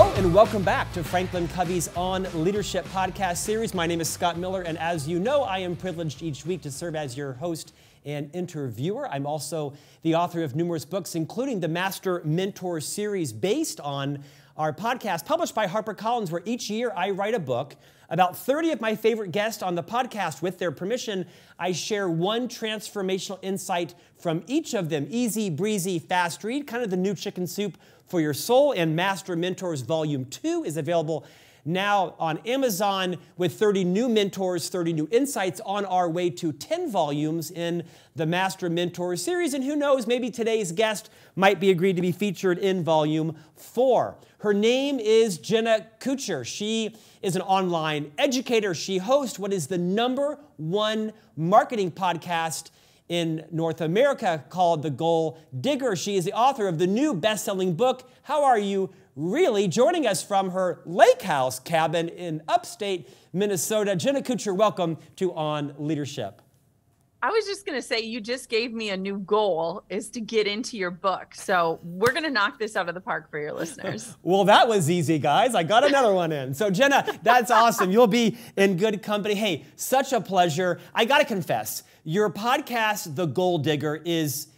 Hello and welcome back to Franklin Covey's On Leadership podcast series. My name is Scott Miller, and as you know, I am privileged each week to serve as your host and interviewer. I'm also the author of numerous books, including the Master Mentor series based on our podcast, published by HarperCollins, where each year I write a book. About 30 of my favorite guests on the podcast, with their permission, I share one transformational insight from each of them. Easy, breezy, fast read, kind of the new chicken soup for your soul. And Master Mentors Volume 2 is available now on Amazon with 30 new mentors, 30 new insights, on our way to 10 volumes in the Master Mentor series. And who knows, maybe today's guest might be agreed to be featured in Volume 4. Her name is Jenna Kutcher. She is an online educator. She hosts what is the #1 marketing podcast in North America called The Goal Digger. She is the author of the new best-selling book, How Are You Really? Joining us from her lake house cabin in upstate Minnesota. Jenna Kutcher, welcome to On Leadership. I was just going to say, you just gave me a new goal, is to get into your book. So we're going to knock this out of the park for your listeners. Well, that was easy, guys. I got another one in. So Jenna, that's awesome. You'll be in good company. Hey, such a pleasure. I got to confess, your podcast, The Goal Digger, is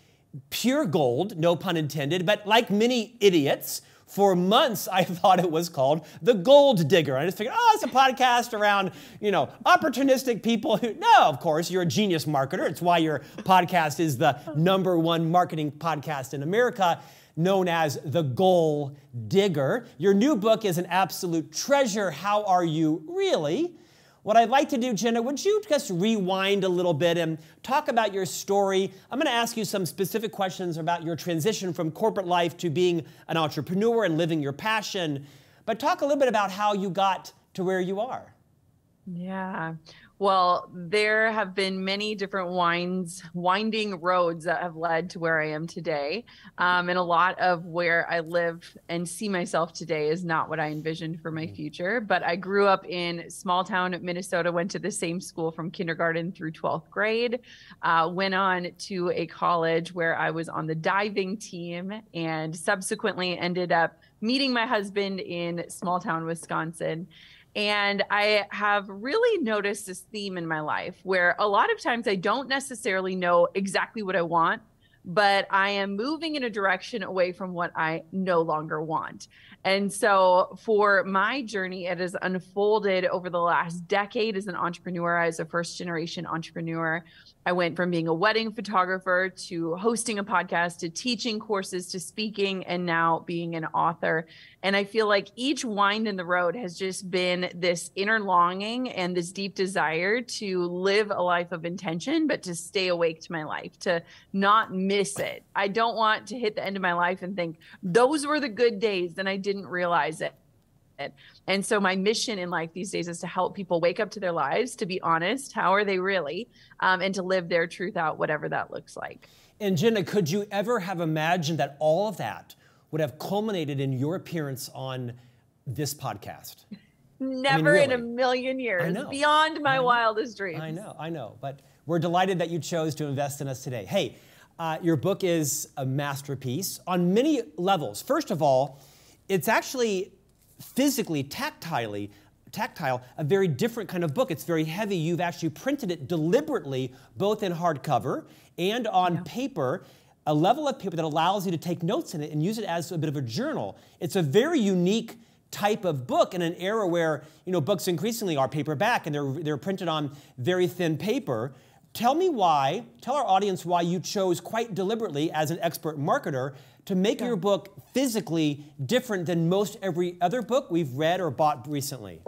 pure gold, no pun intended, but like many idiots, for months, I thought it was called The Gold Digger. I just figured, oh, it's a podcast around, opportunistic people who... No, of course, you're a genius marketer. It's why your podcast is the #1 marketing podcast in America, known as The Goal Digger. Your new book is an absolute treasure. How Are You Really? What I'd like to do, Jenna, would you just rewind a little bit and talk about your story? I'm going to ask you some specific questions about your transition from corporate life to being an entrepreneur and living your passion. But talk a little bit about how you got to where you are. Yeah. Well, there have been many different winding roads that have led to where I am today. And a lot of where I live and see myself today is not what I envisioned for my future. But I grew up in small town Minnesota, went to the same school from kindergarten through 12th grade, went on to a college where I was on the diving team, and subsequently ended up meeting my husband in small town Wisconsin. And I have really noticed this theme in my life where a lot of times I don't necessarily know exactly what I want, but I am moving in a direction away from what I no longer want. And so for my journey, it has unfolded over the last decade as an entrepreneur, as a first-generation entrepreneur. I went from being a wedding photographer to hosting a podcast to teaching courses to speaking and now being an author. And I feel like each wind in the road has just been this inner longing and this deep desire to live a life of intention, but to stay awake to my life, to not miss it. I don't want to hit the end of my life and think those were the good days and I didn't realize it. And so my mission in life these days is to help people wake up to their lives, to be honest, how are they really, and to live their truth out, whatever that looks like. And Jenna, could you ever have imagined that all of that would have culminated in your appearance on this podcast? Never really. In a million years. I know. Beyond my wildest dreams. I know. But we're delighted that you chose to invest in us today. Hey, your book is a masterpiece on many levels. First of all, it's actually physically, tactile, a very different kind of book. It's very heavy. You've actually printed it deliberately, both in hardcover and on paper, a level of paper that allows you to take notes in it and use it as a bit of a journal. It's a very unique type of book in an era where, books increasingly are paperback and they're printed on very thin paper. Tell our audience why you chose quite deliberately, as an expert marketer, to make your book physically different than most every other book we've read or bought recently.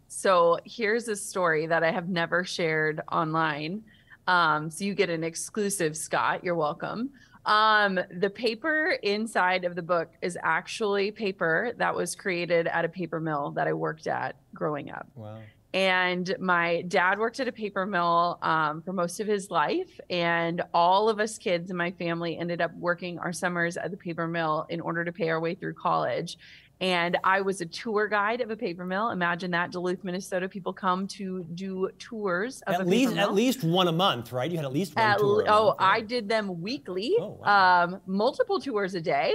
So here's a story that I have never shared online. So you get an exclusive, Scott. You're welcome. The paper inside of the book is actually paper that was created at a paper mill that I worked at growing up. Wow. And my dad worked at a paper mill for most of his life. And all of us kids in my family ended up working our summers at the paper mill in order to pay our way through college. And I was a tour guide of a paper mill. Imagine that, Duluth, Minnesota. People come to do tours of a paper mill. At least one a month, right? You had at least one tour a month. I did them weekly, multiple tours a day.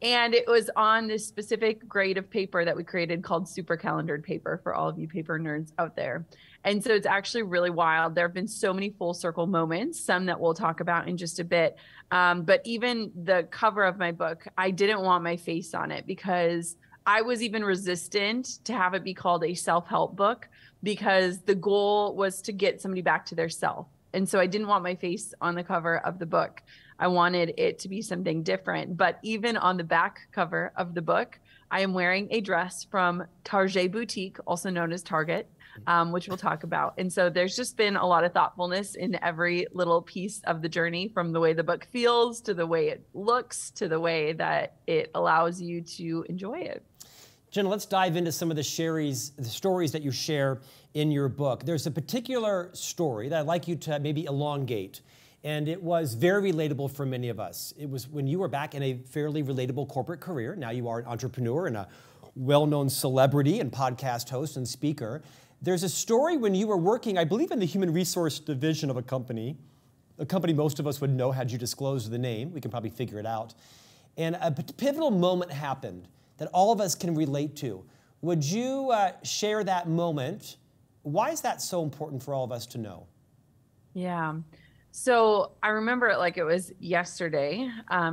And it was on this specific grade of paper that we created called super calendared paper for all of you paper nerds out there. And so it's actually really wild. There have been so many full circle moments, some that we'll talk about in just a bit. But even the cover of my book, I didn't want my face on it because I was even resistant to have it be called a self-help book because the goal was to get somebody back to their self. And so I didn't want my face on the cover of the book. I wanted it to be something different. But even on the back cover of the book, I am wearing a dress from Target Boutique, also known as Target, which we'll talk about. And so there's just been a lot of thoughtfulness in every little piece of the journey, from the way the book feels to the way it looks to the way that it allows you to enjoy it. Jenna, let's dive into some of the stories that you share in your book. There's a particular story that I'd like you to maybe elongate, and it was very relatable for many of us. It was when you were back in a fairly relatable corporate career. Now you are an entrepreneur and a well-known celebrity and podcast host and speaker. There's a story when you were working, I believe, in the human resource division of a company most of us would know had you disclosed the name. We can probably figure it out. And a pivotal moment happened that all of us can relate to. Would you share that moment? Why is that so important for all of us to know? Yeah. So I remember it like it was yesterday,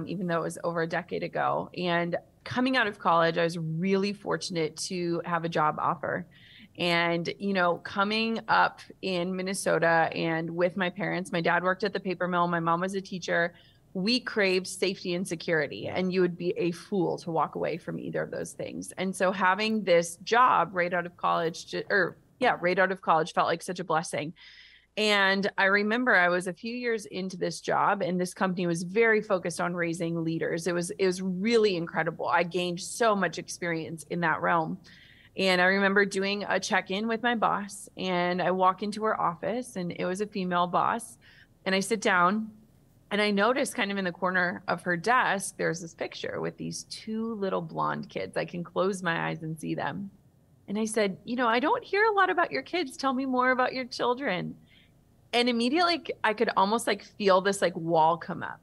even though it was over a decade ago. And coming out of college, I was really fortunate to have a job offer. And, you know, coming up in Minnesota and with my parents, my dad worked at the paper mill, my mom was a teacher. We craved safety and security, and you would be a fool to walk away from either of those things. And so having this job right out of college, felt like such a blessing. And I remember I was a few years into this job, and this company was very focused on raising leaders. It was really incredible. I gained so much experience in that realm. And I remember doing a check-in with my boss, and I walk into her office, and it was a female boss, and I sit down. And I noticed kind of in the corner of her desk, there's this picture with these two little blonde kids. I can close my eyes and see them. And I said, you know, I don't hear a lot about your kids. Tell me more about your children. And immediately I could almost like feel this like wall come up.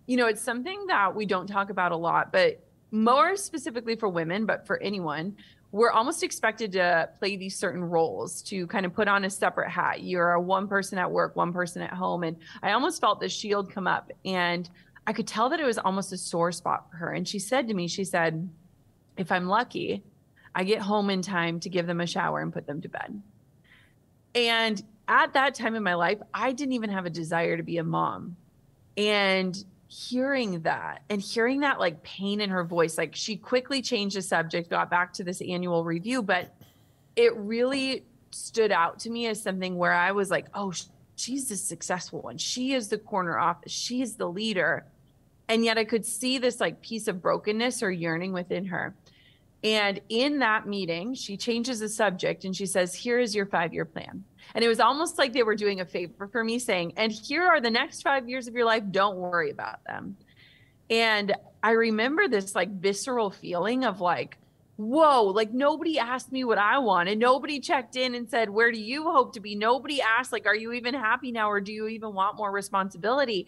You know, it's something that we don't talk about a lot, but more specifically for women, but for anyone, we're almost expected to play these certain roles, to kind of put on a separate hat. You're a one person at work, one person at home. And I almost felt this shield come up, and I could tell that it was almost a sore spot for her. And she said to me, she said, if I'm lucky, I get home in time to give them a shower and put them to bed. And at that time in my life, I didn't even have a desire to be a mom. And hearing that like pain in her voice, like she quickly changed the subject, got back to this annual review, but it really stood out to me as something where I was like, oh, she's the successful one. She is the corner office. She's the leader. And yet I could see this like piece of brokenness or yearning within her. And in that meeting, she changes the subject and she says, here is your 5-year plan. And it was almost like they were doing a favor for me, saying, and here are the next 5 years of your life. Don't worry about them. And I remember this like visceral feeling of like, whoa, like nobody asked me what I wanted. Nobody checked in and said, where do you hope to be? Nobody asked, like, are you even happy now? Or do you even want more responsibility?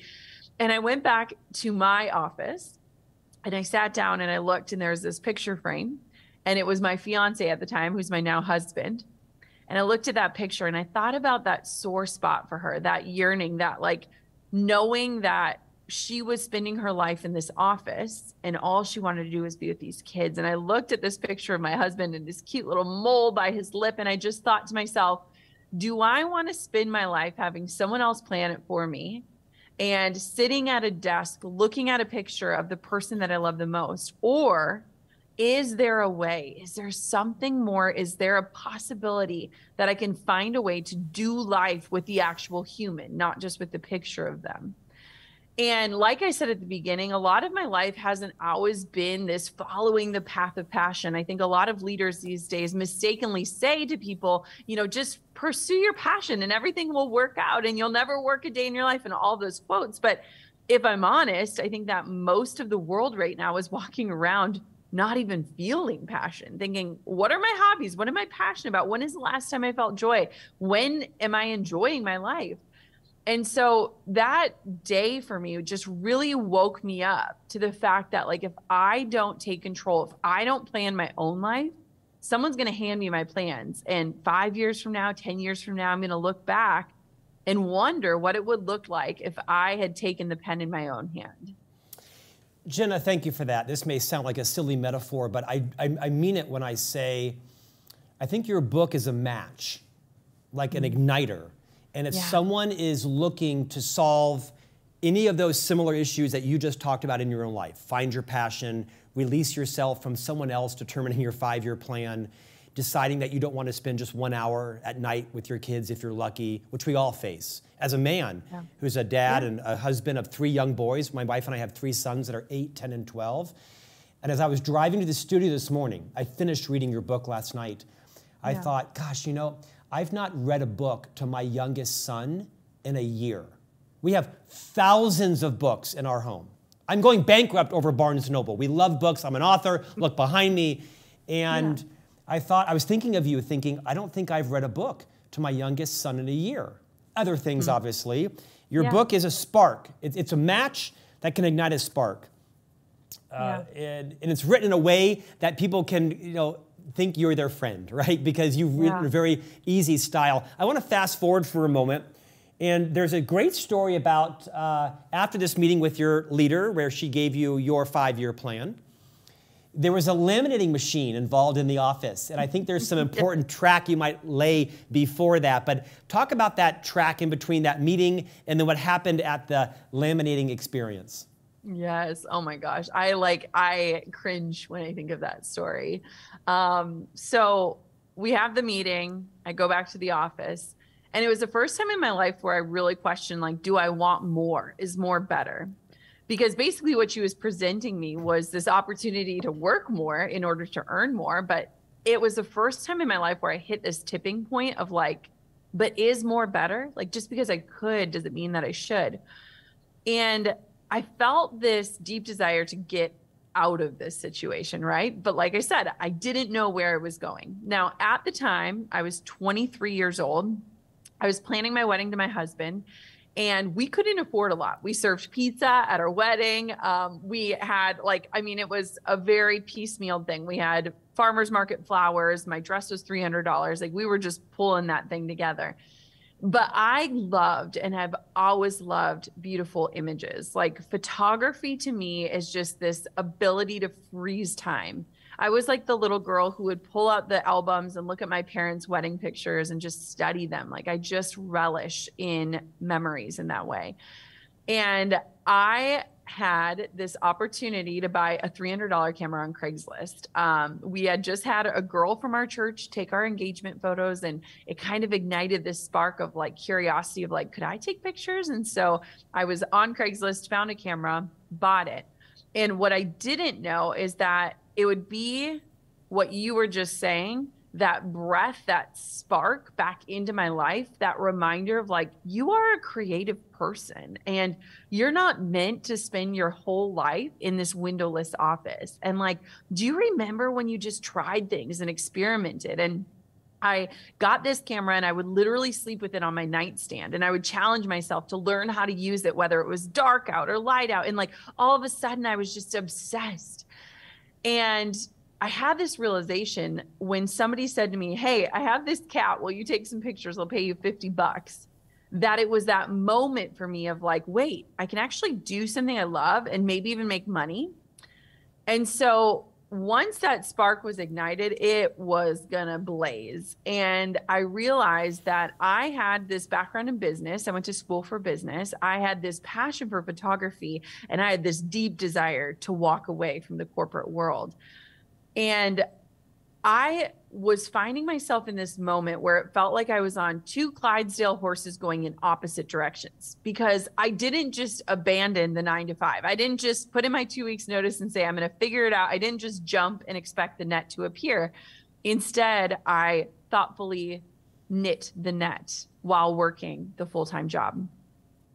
And I went back to my office and I sat down and I looked, and there was this picture frame, and it was my fiance at the time, who's my now husband. And I looked at that picture and I thought about that sore spot for her, that yearning, that like knowing that she was spending her life in this office and all she wanted to do was be with these kids. And I looked at this picture of my husband and this cute little mole by his lip. And I just thought to myself, do I want to spend my life having someone else plan it for me and sitting at a desk looking at a picture of the person that I love the most? Or is there a way? Is there something more? Is there a possibility that I can find a way to do life with the actual human, not just with the picture of them? And like I said at the beginning, a lot of my life hasn't always been this following the path of passion. I think a lot of leaders these days mistakenly say to people, you know, just pursue your passion and everything will work out and you'll never work a day in your life, and all those quotes. But if I'm honest, I think that most of the world right now is walking around not even feeling passion, thinking, what are my hobbies? What am I passionate about? When is the last time I felt joy? When am I enjoying my life? And so that day for me just really woke me up to the fact that like, if I don't take control, if I don't plan my own life, someone's going to hand me my plans. And 5 years from now, 10 years from now, I'm going to look back and wonder what it would look like if I had taken the pen in my own hand. Jenna, thank you for that. This may sound like a silly metaphor, but I mean it when I say, I think your book is a match, like an igniter. And if someone is looking to solve any of those similar issues that you just talked about in your own life, find your passion, release yourself from someone else determining your 5-year plan, deciding that you don't want to spend just 1 hour at night with your kids if you're lucky, which we all face. As a man who's a dad and a husband of 3 young boys, my wife and I have 3 sons that are 8, 10, and 12. And as I was driving to the studio this morning, I finished reading your book last night. I thought, gosh, you know, I've not read a book to my youngest son in a year. We have thousands of books in our home. I'm going bankrupt over Barnes & Noble. We love books. I'm an author. Look behind me. And I was thinking of you, thinking, I don't think I've read a book to my youngest son in a year. Other things, obviously. Your book is a spark. It's a match that can ignite a spark. And it's written in a way that people can, you know, think you're their friend, right? Because you've written a very easy style. I want to fast forward for a moment. And there's a great story about after this meeting with your leader, where she gave you your 5-year plan, there was a laminating machine involved in the office. And I think there's some important track you might lay before that. But talk about that track in between that meeting and then what happened at the laminating experience. Yes. Oh my gosh. I cringe when I think of that story. So we have the meeting, I go back to the office, and it was the first time in my life where I really questioned, like, do I want more? Is more better? Because basically what she was presenting me was this opportunity to work more in order to earn more. But it was the first time in my life where I hit this tipping point of like, but is more better? Like, just because I could, does it mean that I should? And I felt this deep desire to get out of this situation, right? But like I said, I didn't know where it was going. Now, at the time, I was 23 years old. I was planning my wedding to my husband, and we couldn't afford a lot. We served pizza at our wedding. We had it was a very piecemeal thing. We had farmer's market flowers. My dress was $300. Like, we were just pulling that thing together. But I loved and have always loved beautiful images. Like, photography to me is just this ability to freeze time. I was like the little girl who would pull out the albums and look at my parents' wedding pictures and just study them. Like, I just relish in memories in that way. And I had this opportunity to buy a $300 camera on Craigslist. We had just had a girl from our church take our engagement photos, and it kind of ignited this spark of like curiosity of like, could I take pictures? And so I was on Craigslist, found a camera, bought it. And what I didn't know is that it would be what you were just saying, that breath, that spark back into my life, that reminder of like, you are a creative person and you're not meant to spend your whole life in this windowless office. And like, do you remember when you just tried things and experimented? And I got this camera and I would literally sleep with it on my nightstand, and I would challenge myself to learn how to use it, whether it was dark out or light out. And like, all of a sudden I was just obsessed. And I had this realization when somebody said to me, hey, I have this cat. Will you take some pictures? I'll pay you $50. That it was that moment for me of like, wait, I can actually do something I love and maybe even make money. And so once that spark was ignited, it was gonna blaze. And I realized that I had this background in business. I went to school for business. I had this passion for photography, and I had this deep desire to walk away from the corporate world. And I was finding myself in this moment where it felt like I was on 2 Clydesdale horses going in opposite directions, because I didn't just abandon the 9 to 5. I didn't just put in my 2 weeks notice and say, I'm going to figure it out. I didn't just jump and expect the net to appear. Instead, I thoughtfully knit the net while working the full-time job.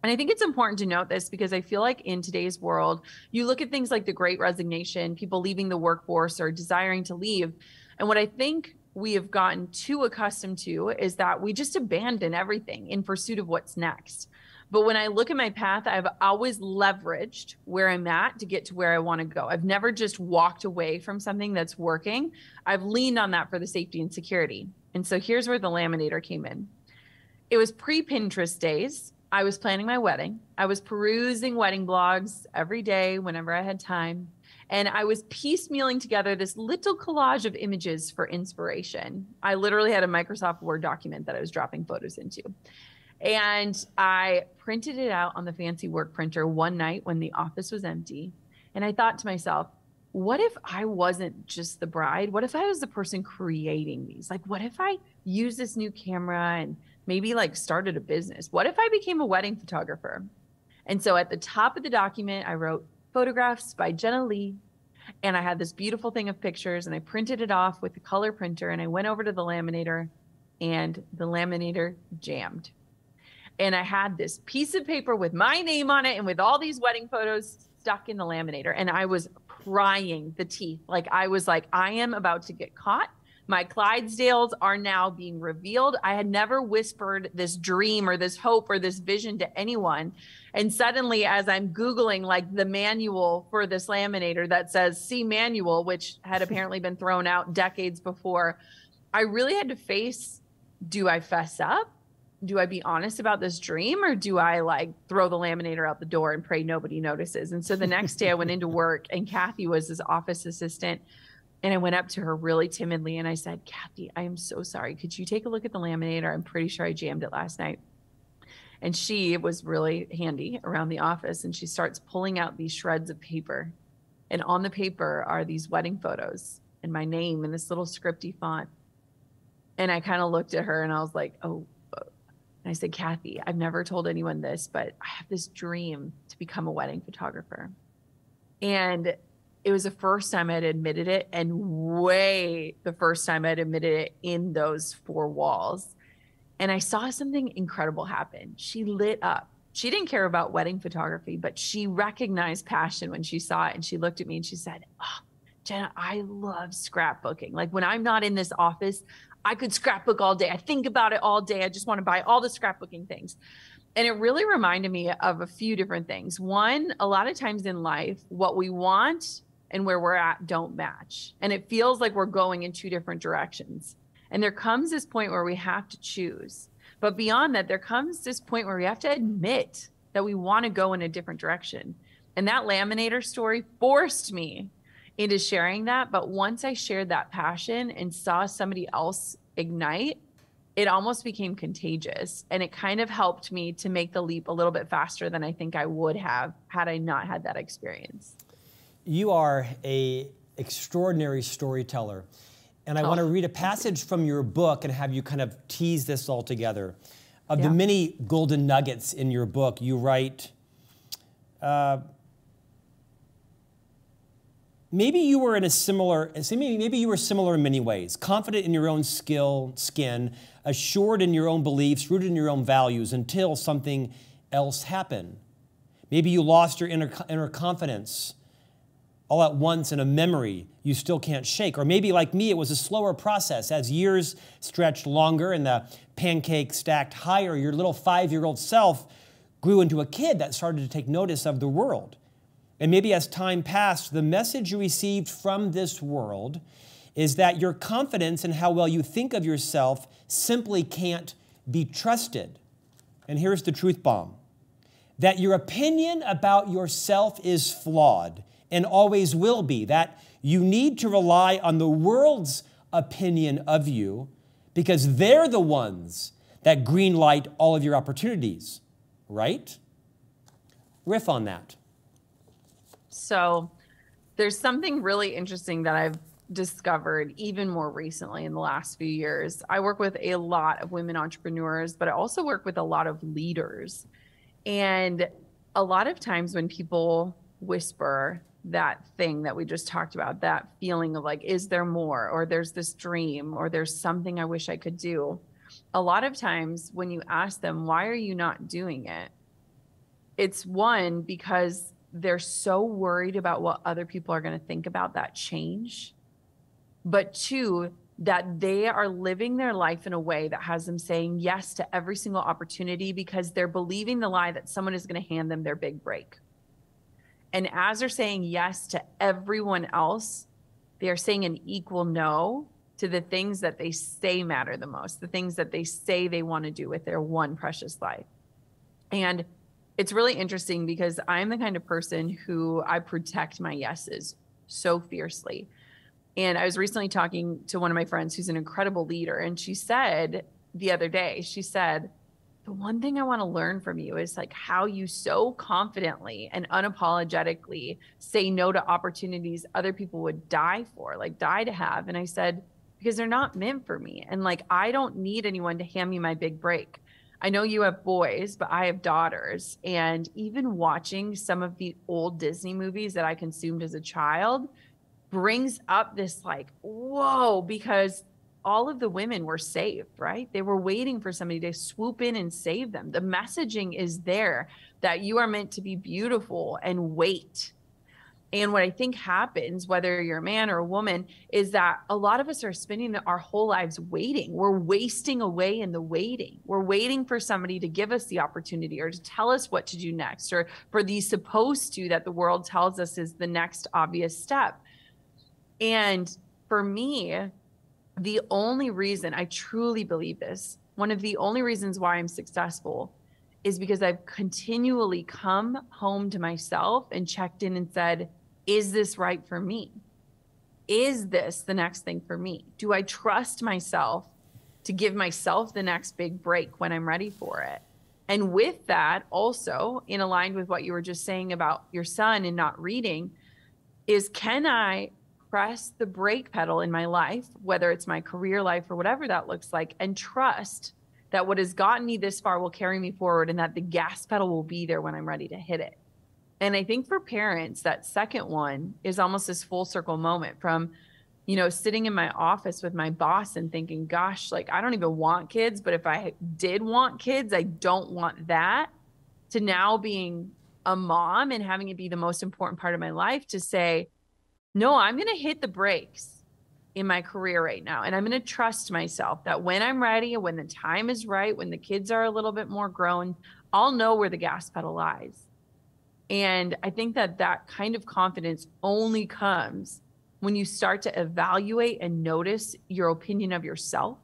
And I think it's important to note this because I feel like in today's world, you look at things like the Great Resignation, people leaving the workforce or desiring to leave. And what I think we have gotten too accustomed to is that we just abandon everything in pursuit of what's next. But when I look at my path, I've always leveraged where I'm at to get to where I want to go. I've never just walked away from something that's working. I've leaned on that for the safety and security. And so here's where the laminator came in. It was pre-Pinterest days. I was planning my wedding. I was perusing wedding blogs every day whenever I had time. And I was piecemealing together this little collage of images for inspiration. I literally had a Microsoft Word document that I was dropping photos into. And I printed it out on the fancy work printer one night when the office was empty. And I thought to myself, what if I wasn't just the bride? What if I was the person creating these? Like, what if I used this new camera and maybe like started a business? What if I became a wedding photographer? And so at the top of the document, I wrote photographs by Jenna Lee. And I had this beautiful thing of pictures and I printed it off with the color printer and I went over to the laminator and the laminator jammed. And I had this piece of paper with my name on it and with all these wedding photos stuck in the laminator. And I was crying the teeth. Like I was like, I am about to get caught. My Clydesdales are now being revealed. I had never whispered this dream or this hope or this vision to anyone. And suddenly, as I'm Googling like the manual for this laminator that says see manual, which had apparently been thrown out decades before, I really had to face, do I fess up? Do I be honest about this dream, or do I like throw the laminator out the door and pray nobody notices? And so the next day I went into work and Kathy was this office assistant. And I went up to her really timidly and I said, Kathy, I am so sorry. Could you take a look at the laminator? I'm pretty sure I jammed it last night. And she was really handy around the office. And she starts pulling out these shreds of paper. And on the paper are these wedding photos and my name in this little scripty font. And I kind of looked at her and I was like, oh. And I said, Kathy, I've never told anyone this, but I have this dream to become a wedding photographer. And it was the first time I'd admitted it, and way the first time I'd admitted it in those four walls. And I saw something incredible happen. She lit up. She didn't care about wedding photography, but she recognized passion when she saw it. And she looked at me and she said, oh, Jenna, I love scrapbooking. Like when I'm not in this office, I could scrapbook all day. I think about it all day. I just want to buy all the scrapbooking things. And it really reminded me of a few different things. One, a lot of times in life, what we want and where we're at don't match. And it feels like we're going in two different directions. And there comes this point where we have to choose. But beyond that, there comes this point where we have to admit that we want to go in a different direction. And that laminator story forced me into sharing that. But once I shared that passion and saw somebody else ignite, it almost became contagious. And it kind of helped me to make the leap a little bit faster than I think I would have had I not had that experience. You are an extraordinary storyteller. And I want to read a passage from your book and have you kind of tease this all together. Of the many golden nuggets in your book, you write, maybe you were similar in many ways, confident in your own skin, assured in your own beliefs, rooted in your own values until something else happened. Maybe you lost your inner confidence all at once in a memory you still can't shake. Or maybe like me, it was a slower process. As years stretched longer and the pancake stacked higher, your little 5-year-old self grew into a kid that started to take notice of the world. And maybe as time passed, the message you received from this world is that your confidence in how well you think of yourself simply can't be trusted. And here's the truth bomb: that your opinion about yourself is flawed and always will be, that you need to rely on the world's opinion of you because they're the ones that greenlight all of your opportunities, right? Riff on that. So there's something really interesting that I've discovered even more recently in the last few years. I work with a lot of women entrepreneurs, but I also work with a lot of leaders. And a lot of times when people whisper that thing that we just talked about, that feeling of like, is there more? Or there's this dream, or there's something I wish I could do. A lot of times when you ask them, why are you not doing it? It's one, because they're so worried about what other people are going to think about that change. But two, that they are living their life in a way that has them saying yes to every single opportunity because they're believing the lie that someone is going to hand them their big break. And as they're saying yes to everyone else, they are saying an equal no to the things that they say matter the most, the things that they say they want to do with their one precious life. And it's really interesting because I'm the kind of person who I protect my yeses so fiercely. And I was recently talking to one of my friends who's an incredible leader. And she said the other day, she said, the one thing I want to learn from you is like how you so confidently and unapologetically say no to opportunities other people would die for, like die to have. And I said, because they're not meant for me. And like, I don't need anyone to hand me my big break. I know you have boys, but I have daughters. And even watching some of the old Disney movies that I consumed as a child brings up this like, whoa, because all of the women were saved, right? They were waiting for somebody to swoop in and save them. The messaging is there that you are meant to be beautiful and wait. And what I think happens, whether you're a man or a woman, is that a lot of us are spending our whole lives waiting. We're wasting away in the waiting. We're waiting for somebody to give us the opportunity or to tell us what to do next, or for the supposed to that the world tells us is the next obvious step. And for me, the only reason I truly believe this, one of the only reasons why I'm successful is because I've continually come home to myself and checked in and said, is this right for me? Is this the next thing for me? Do I trust myself to give myself the next big break when I'm ready for it? And with that, also in aligned with what you were just saying about your son and not reading, is can I press the brake pedal in my life, whether it's my career life or whatever that looks like, and trust that what has gotten me this far will carry me forward and that the gas pedal will be there when I'm ready to hit it. And I think for parents, that second one is almost this full circle moment from, you know, sitting in my office with my boss and thinking, gosh, like I don't even want kids, but if I did want kids, I don't want that, to now being a mom and having it be the most important part of my life to say, no, I'm going to hit the brakes in my career right now. And I'm going to trust myself that when I'm ready and when the time is right, when the kids are a little bit more grown, I'll know where the gas pedal lies. And I think that that kind of confidence only comes when you start to evaluate and notice your opinion of yourself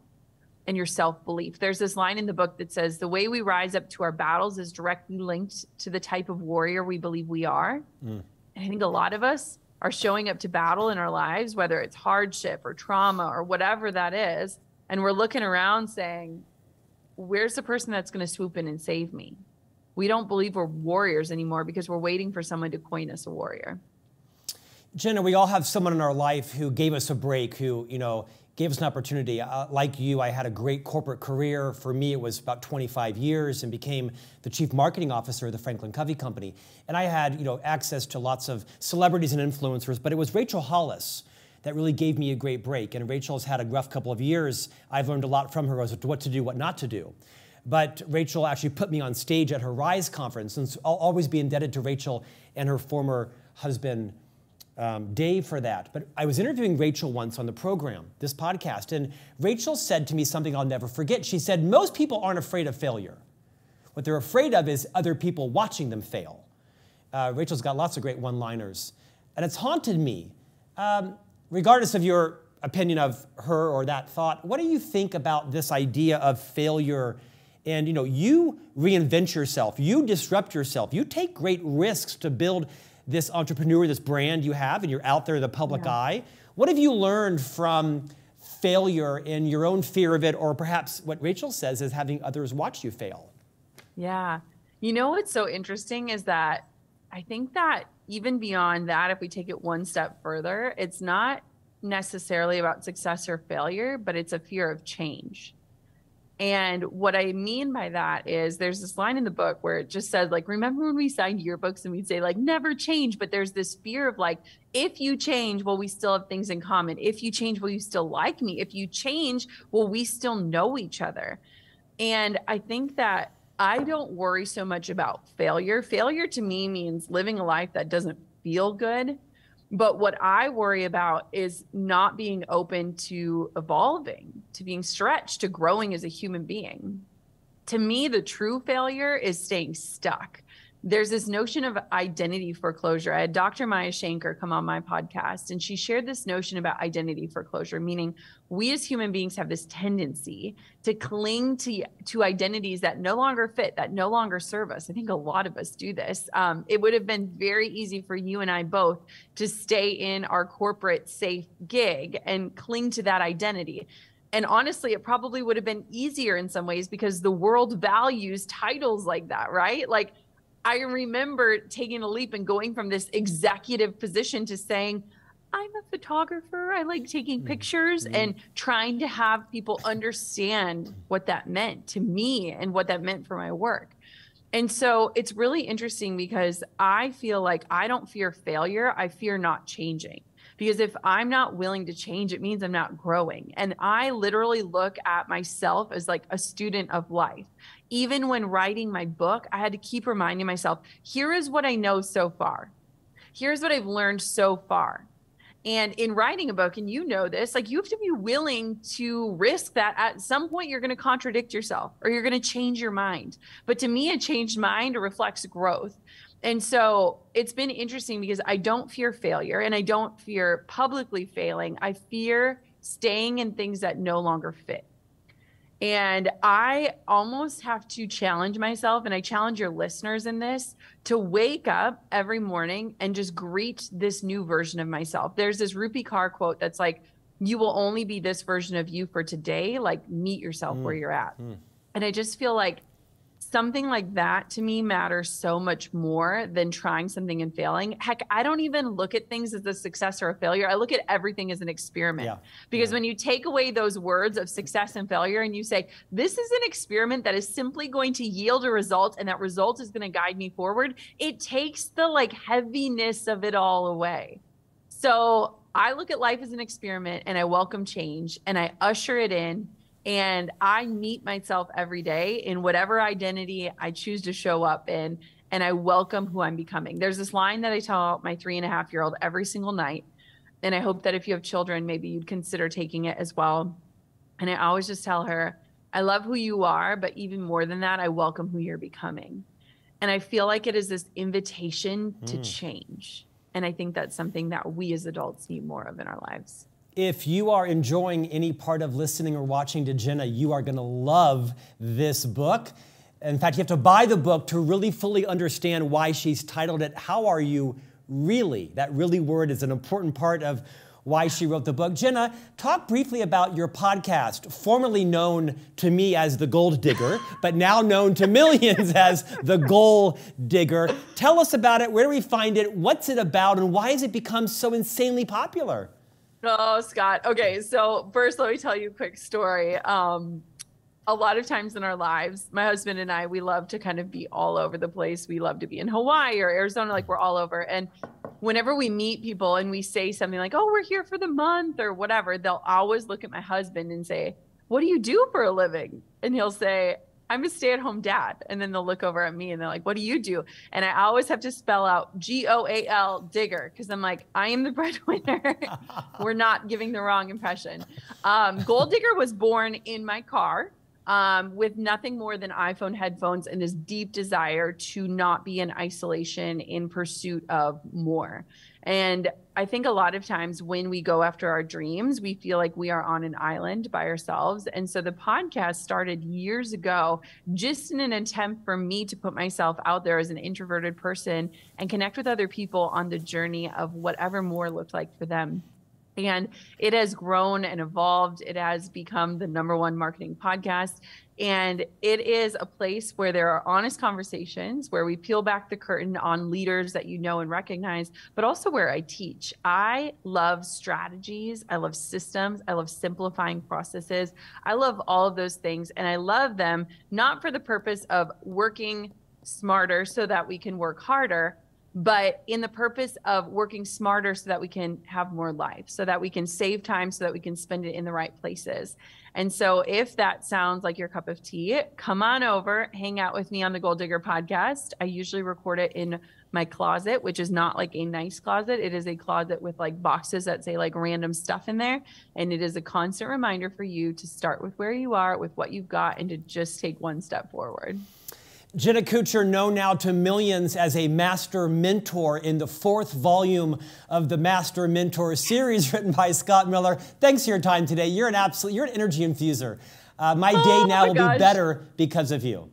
and your self-belief. There's this line in the book that says, the way we rise up to our battles is directly linked to the type of warrior we believe we are. And I think a lot of us are showing up to battle in our lives, whether it's hardship or trauma or whatever that is. And we're looking around saying, where's the person that's going to swoop in and save me? We don't believe we're warriors anymore because we're waiting for someone to coin us a warrior. Jenna, we all have someone in our life who gave us a break, who, you know, gave us an opportunity. Like you, I had a great corporate career. For me, it was about 25 years and became the chief marketing officer of the Franklin Covey Company. And I had, you know, access to lots of celebrities and influencers, but it was Rachel Hollis that really gave me a great break. And Rachel's had a rough couple of years. I've learned a lot from her as to what to do, what not to do. But Rachel actually put me on stage at her Rise conference, and I'll always be indebted to Rachel and her former husband, Dave, for that. But I was interviewing Rachel once on the program, this podcast, and Rachel said to me something I'll never forget. She said, most people aren't afraid of failure. What they're afraid of is other people watching them fail. Rachel's got lots of great one-liners, and it's haunted me. Regardless of your opinion of her or that thought, what do you think about this idea of failure? And, you know, you reinvent yourself, you disrupt yourself, you take great risks to build this entrepreneur, this brand you have, and you're out there in the public eye. What have you learned from failure and your own fear of it, or perhaps what Rachel says is having others watch you fail? Yeah. You know, what's so interesting is that I think that even beyond that, if we take it one step further, it's not necessarily about success or failure, but it's a fear of change. And what I mean by that is there's this line in the book where it just says, like, remember when we signed yearbooks and we'd say, like, never change. But there's this fear of, like, if you change, will we still have things in common? If you change, will you still like me? If you change, will we still know each other? And I think that I don't worry so much about failure. Failure to me means living a life that doesn't feel good. But what I worry about is not being open to evolving, to being stretched, to growing as a human being. To me, the true failure is staying stuck. There's this notion of identity foreclosure. I had Dr. Maya Shankar come on my podcast, and she shared this notion about identity foreclosure, meaning we as human beings have this tendency to cling to identities that no longer fit, that no longer serve us. I think a lot of us do this. It would have been very easy for you and I both to stay in our corporate safe gig and cling to that identity. And honestly, it probably would have been easier in some ways because the world values titles like that, right? Like, I remember taking a leap and going from this executive position to saying, I'm a photographer. I like taking pictures, and trying to have people understand what that meant to me and what that meant for my work. And so it's really interesting because I feel like I don't fear failure. I fear not changing. Because if I'm not willing to change, it means I'm not growing. And I literally look at myself as like a student of life. Even when writing my book, I had to keep reminding myself, here is what I know so far. Here's what I've learned so far. And in writing a book, and you know this, like, you have to be willing to risk that at some point you're going to contradict yourself or you're going to change your mind. But to me, a changed mind reflects growth. And so it's been interesting because I don't fear failure and I don't fear publicly failing. I fear staying in things that no longer fit. And I almost have to challenge myself, and I challenge your listeners in this, to wake up every morning and just greet this new version of myself. There's this Rupi Kaur quote that's like, you will only be this version of you for today, like meet yourself where you're at. And I just feel like something like that to me matters so much more than trying something and failing. Heck, I don't even look at things as a success or a failure. I look at everything as an experiment. Because when you take away those words of success and failure and you say, this is an experiment that is simply going to yield a result, and that result is going to guide me forward, it takes the like heaviness of it all away. So I look at life as an experiment, and I welcome change, and I usher it in. And I meet myself every day in whatever identity I choose to show up in, and I welcome who I'm becoming. There's this line that I tell my 3.5-year-old every single night, and I hope that if you have children, maybe you'd consider taking it as well. And I always just tell her, I love who you are, but even more than that, I welcome who you're becoming. And I feel like it is this invitation to change. And I think that's something that we as adults need more of in our lives. If you are enjoying any part of listening or watching to Jenna, you are going to love this book. In fact, you have to buy the book to really fully understand why she's titled it, How Are You Really? That really word is an important part of why she wrote the book. Jenna, talk briefly about your podcast, formerly known to me as The Gold Digger, but now known to millions as The Goal Digger. Tell us about it. Where do we find it? What's it about? And why has it become so insanely popular? Oh, Scott. Okay. So first, let me tell you a quick story. A lot of times in our lives, my husband and I, we love to kind of be all over the place. We love to be in Hawaii or Arizona, like we're all over. And whenever we meet people and we say something like, oh, we're here for the month or whatever, they'll always look at my husband and say, what do you do for a living? And he'll say, I'm a stay-at-home dad. And then they'll look over at me and they're like, what do you do? And I always have to spell out Goal digger, because I'm like, I am the breadwinner. We're not giving the wrong impression. Goal digger was born in my car with nothing more than iPhone headphones and this deep desire to not be in isolation in pursuit of more. And I think a lot of times when we go after our dreams, we feel like we are on an island by ourselves. And so the podcast started years ago, just in an attempt for me to put myself out there as an introverted person and connect with other people on the journey of whatever more looked like for them. And it has grown and evolved. It has become the #1 marketing podcast. And it is a place where there are honest conversations, where we peel back the curtain on leaders that you know and recognize, but also where I teach. I love strategies. I love systems. I love simplifying processes. I love all of those things. And I love them not for the purpose of working smarter so that we can work harder, but in the purpose of working smarter so that we can have more life, so that we can save time, so that we can spend it in the right places. And so if that sounds like your cup of tea, come on over, hang out with me on the Goal Digger podcast. I usually record it in my closet, which is not like a nice closet. It is a closet with like boxes that say like random stuff in there. And it is a constant reminder for you to start with where you are, with what you've got, and to just take one step forward. Jenna Kutcher, known now to millions as a master mentor in the 4th volume of the Master Mentor series written by Scott Miller. Thanks for your time today. You're an energy infuser. My day now will be better because of you.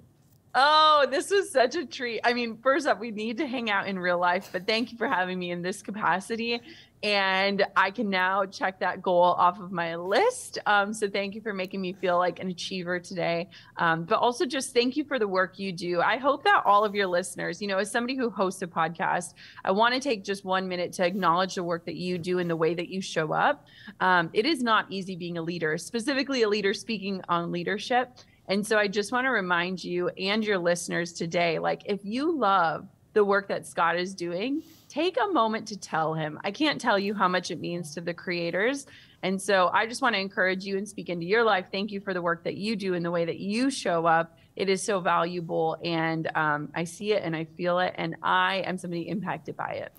Oh, this was such a treat. I mean, first up, we need to hang out in real life, but thank you for having me in this capacity. And I can now check that goal off of my list. So thank you for making me feel like an achiever today. But also just thank you for the work you do. I hope that all of your listeners, you know, as somebody who hosts a podcast, I want to take just 1 minute to acknowledge the work that you do and the way that you show up. It is not easy being a leader, specifically a leader speaking on leadership. And so I just want to remind you and your listeners today, like if you love the work that Scott is doing, take a moment to tell him. I can't tell you how much it means to the creators. And so I just want to encourage you and speak into your life. Thank you for the work that you do and the way that you show up. It is so valuable. And I see it and I feel it. And I am somebody impacted by it.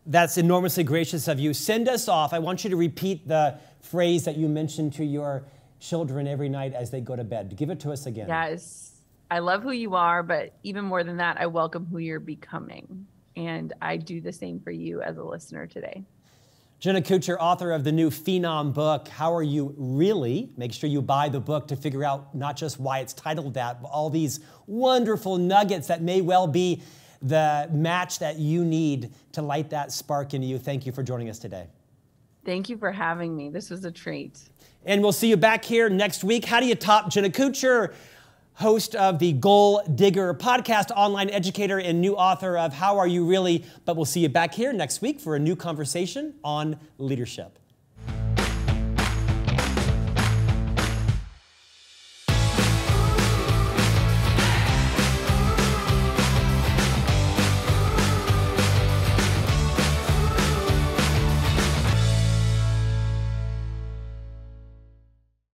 That's enormously gracious of you. Send us off. I want you to repeat the phrase that you mentioned to your children every night as they go to bed. Give it to us again. Yes. I love who you are, but even more than that, I welcome who you're becoming. And I do the same for you as a listener today. Jenna Kutcher, author of the new Phenom book, How Are You Really? Make sure you buy the book to figure out not just why it's titled that, but all these wonderful nuggets that may well be the match that you need to light that spark in you. Thank you for joining us today. Thank you for having me. This was a treat. And we'll see you back here next week. How do you top Jenna Kutcher, host of the Goal Digger podcast, online educator, and new author of How Are You Really? But we'll see you back here next week for a new conversation on leadership.